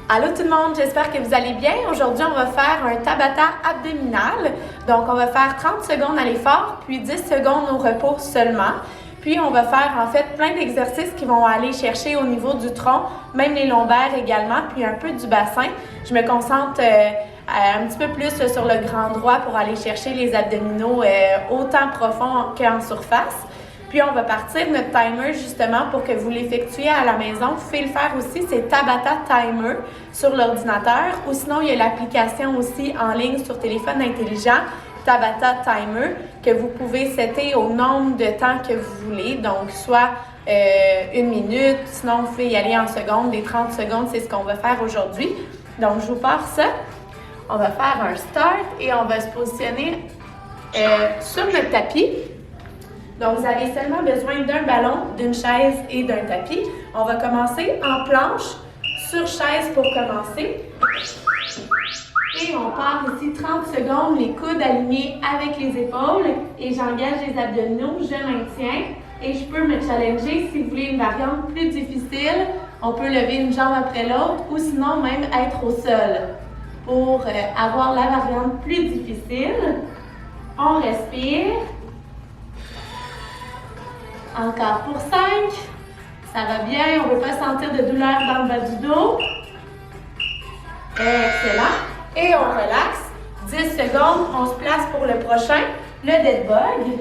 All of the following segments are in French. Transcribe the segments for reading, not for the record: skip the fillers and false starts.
Allô tout le monde, j'espère que vous allez bien. Aujourd'hui, on va faire un Tabata abdominal. Donc, on va faire 30 secondes à l'effort, puis 10 secondes au repos seulement. Puis, on va faire en fait plein d'exercices qui vont aller chercher au niveau du tronc, même les lombaires également, puis un peu du bassin. Je me concentre un petit peu plus sur le grand droit pour aller chercher les abdominaux autant profonds qu'en surface. Puis on va partir notre timer justement pour que vous l'effectuiez à la maison. Vous pouvez le faire aussi, c'est Tabata Timer sur l'ordinateur ou sinon il y a l'application aussi en ligne sur téléphone intelligent, Tabata Timer, que vous pouvez setter au nombre de temps que vous voulez. Donc soit 1 minute, sinon vous pouvez y aller en secondes, les 30 secondes, c'est ce qu'on va faire aujourd'hui. Donc je vous pars ça. On va faire un start et on va se positionner sur notre tapis. Donc, vous avez seulement besoin d'un ballon, d'une chaise et d'un tapis. On va commencer en planche, sur chaise pour commencer. Et on part ici 30 secondes, les coudes alignés avec les épaules. Et j'engage les abdominaux, je maintiens. Et je peux me challenger si vous voulez une variante plus difficile. On peut lever une jambe après l'autre ou sinon même être au sol. Pour avoir la variante plus difficile, on respire. Encore pour 5. Ça va bien, on ne veut pas sentir de douleur dans le bas du dos. Excellent. Et on relaxe. 10 secondes, on se place pour le prochain, le dead bug.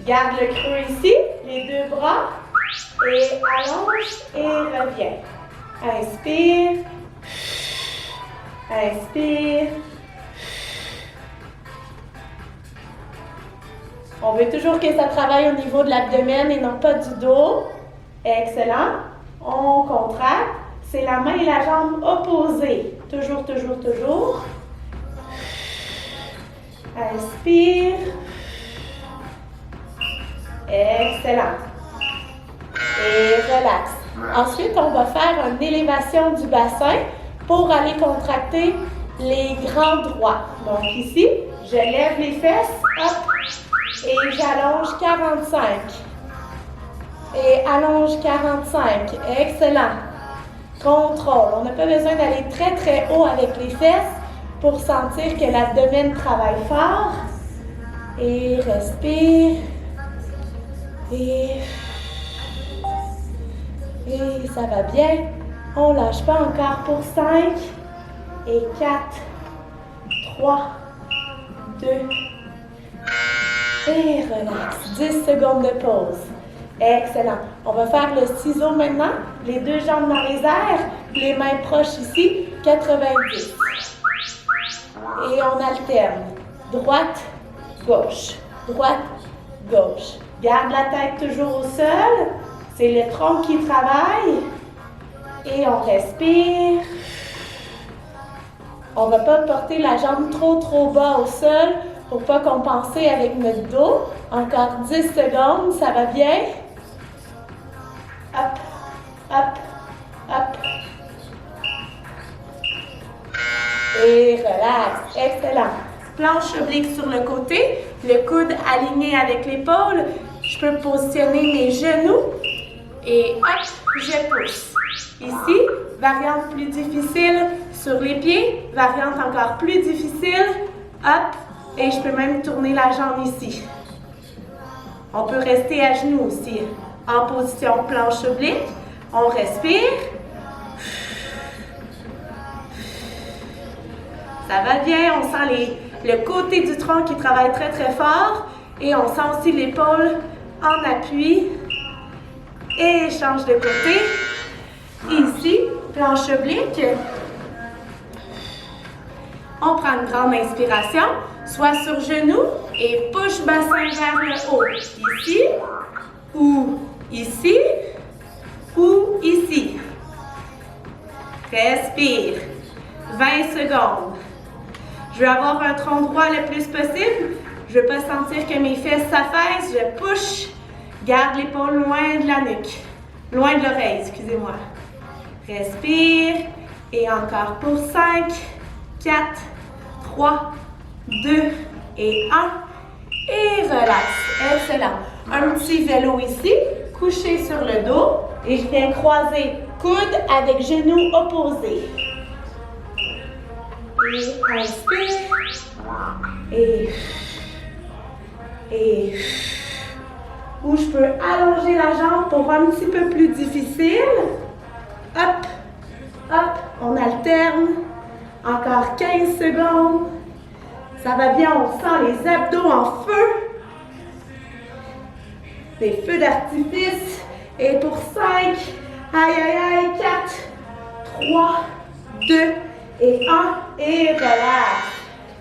Garde le creux ici, les deux bras. Et allonge et reviens. Inspire. Inspire. On veut toujours que ça travaille au niveau de l'abdomen et non pas du dos. Excellent. On contracte. C'est la main et la jambe opposées. Toujours, toujours, toujours. Inspire. Excellent. Et relax. Ensuite, on va faire une élévation du bassin pour aller contracter les grands droits. Donc ici, je lève les fesses. Hop. Et j'allonge 45. Et allonge 45. Excellent. Contrôle. On n'a pas besoin d'aller très très haut avec les fesses pour sentir que l'abdomen travaille fort. Et respire. Et ça va bien. On ne lâche pas encore pour 5. Et 4, 3, 2, et relax. 10 secondes de pause. Excellent. On va faire le ciseau maintenant. Les deux jambes dans les airs. Les mains proches ici. 90. Et on alterne. Droite, gauche. Droite, gauche. Garde la tête toujours au sol. C'est le tronc qui travaille. Et on respire. On ne va pas porter la jambe trop bas au sol pour ne pas compenser avec notre dos. Encore 10 secondes, ça va bien. Hop, hop, hop. Et relax, excellent. Planche oblique sur le côté, le coude aligné avec l'épaule. Je peux positionner mes genoux et hop, je pousse. Ici, variante plus difficile sur les pieds, variante encore plus difficile. Hop. Et je peux même tourner la jambe ici. On peut rester à genoux aussi. En position planche oblique. On respire. Ça va bien. On sent le côté du tronc qui travaille très très fort. Et on sent aussi l'épaule en appui. Et change de côté. Ici, planche oblique. On prend une grande inspiration. Soit sur genou et push bassin vers le haut. Ici, ou ici, ou ici. Respire. 20 secondes. Je veux avoir un tronc droit le plus possible. Je ne veux pas sentir que mes fesses s'affaissent. Je push. Garde l'épaule loin de la nuque. Loin de l'oreille, excusez-moi. Respire. Et encore pour 5, 4, 3, 2 et 1. Et relax. Excellent. Un petit vélo ici, couché sur le dos. Et je viens croiser coude avec genou opposé. Et inspire. Et ou je peux allonger la jambe pour un petit peu plus difficile. Hop, hop, on alterne. Encore 15 secondes. Ça va bien, on sent les abdos en feu. Les feux d'artifice. Et pour 5, aïe, aïe, aïe, 4, 3, 2 et 1. Et relax.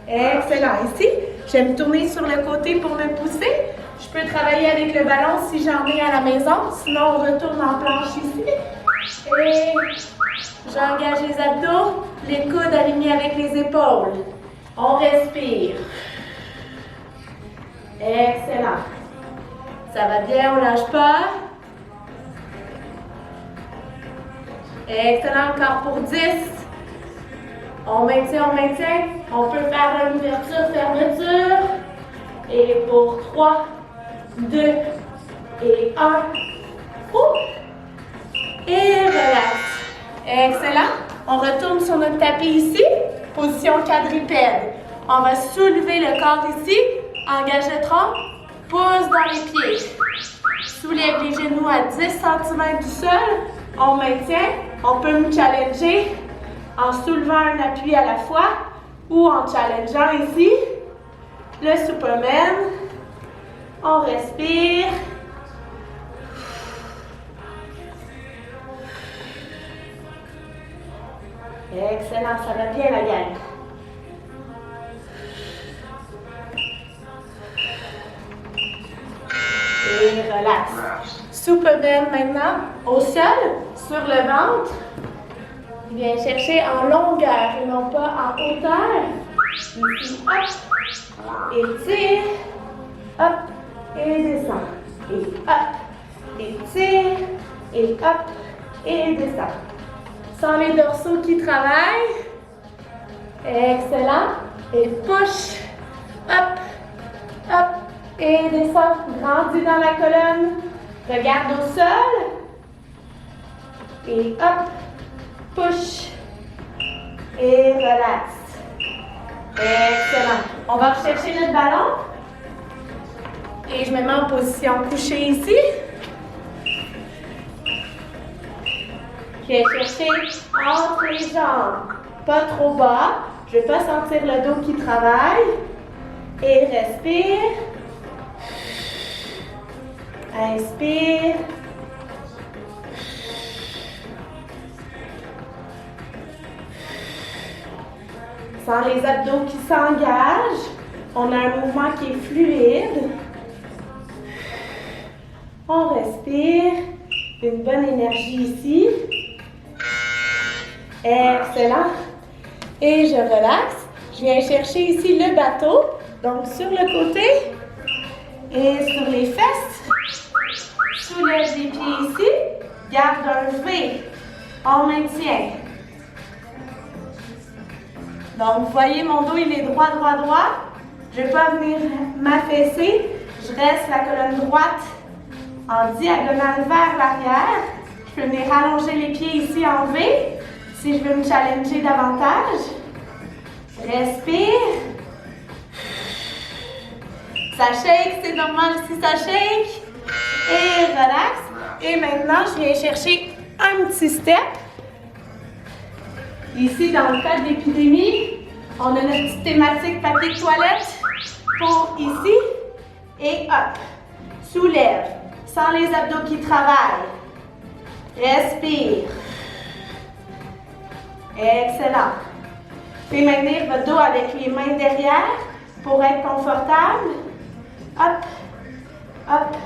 Excellent. Ici, je vais me tourner sur le côté pour me pousser. Je peux travailler avec le ballon si j'en ai à la maison. Sinon, on retourne en planche ici. Et j'engage les abdos, les coudes alignés avec les épaules. On respire. Excellent. Ça va bien, on ne lâche pas. Excellent, encore pour 10. On maintient, on maintient. On peut faire une ouverture, fermeture. Et pour 3, 2 et 1. Et relax. Excellent. On retourne sur notre tapis ici. Position quadrupède. On va soulever le corps ici. Engage le tronc. Pousse dans les pieds. Soulève les genoux à 10 cm du sol. On maintient. On peut nous challenger en soulevant un appui à la fois ou en challengeant ici le Superman. On respire. Excellent, ça va bien la gang. Et relax. Superman maintenant, au sol, sur le ventre. Viens chercher en longueur et non pas en hauteur. Ici, hop, étire, hop, et descend. Et hop, étire, et hop, et descend. Sans les dorsaux qui travaillent. Excellent. Et push, hop, hop, et descend. Grandis dans la colonne. Regarde au sol. Et hop, push. Et relax. Excellent. On va rechercher notre ballon. Et je me mets en position couchée ici. Je vais chercher entre les jambes. Pas trop bas. Je ne veux pas sentir le dos qui travaille. Et respire. Inspire. Sans les abdos qui s'engagent, on a un mouvement qui est fluide. On respire. Une bonne énergie ici. Excellent. Et je relaxe. Je viens chercher ici le bateau. Donc sur le côté et sur les fesses. Soulève les pieds ici. Garde un V. On maintient. Donc, vous voyez, mon dos, il est droit, droit, droit. Je ne vais pas venir m'affaisser. Je reste la colonne droite en diagonale vers l'arrière. Je peux venir allonger les pieds ici en V si je veux me challenger davantage. Respire. Ça shake, c'est normal si ça shake. Et relax. Et maintenant, je viens chercher un petit step. Ici, dans le cadre d'épidémie, on a notre petite thématique papier de toilette pour ici. Et hop, soulève, sans les abdos qui travaillent. Respire. Excellent. Faites maintenir votre dos avec les mains derrière pour être confortable. Hop, hop,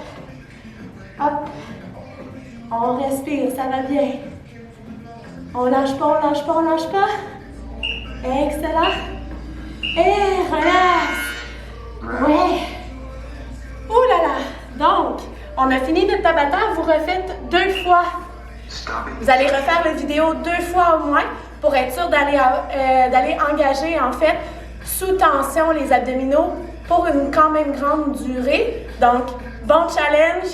hop. On respire, ça va bien. On lâche pas, on lâche pas, on lâche pas. Excellent. Et relax. Ouais. Ouh là là. Donc, on a fini notre Tabata. Vous refaites 2 fois. Vous allez refaire la vidéo 2 fois au moins pour être sûr d'aller engager en fait sous tension les abdominaux pour une quand même grande durée. Donc, bon challenge.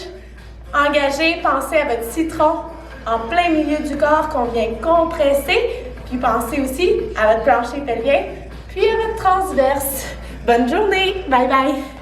Engagez, pensez à votre citron en plein milieu du corps qu'on vient compresser. Puis pensez aussi à votre plancher pelvien, puis à votre transverse. Bonne journée! Bye bye!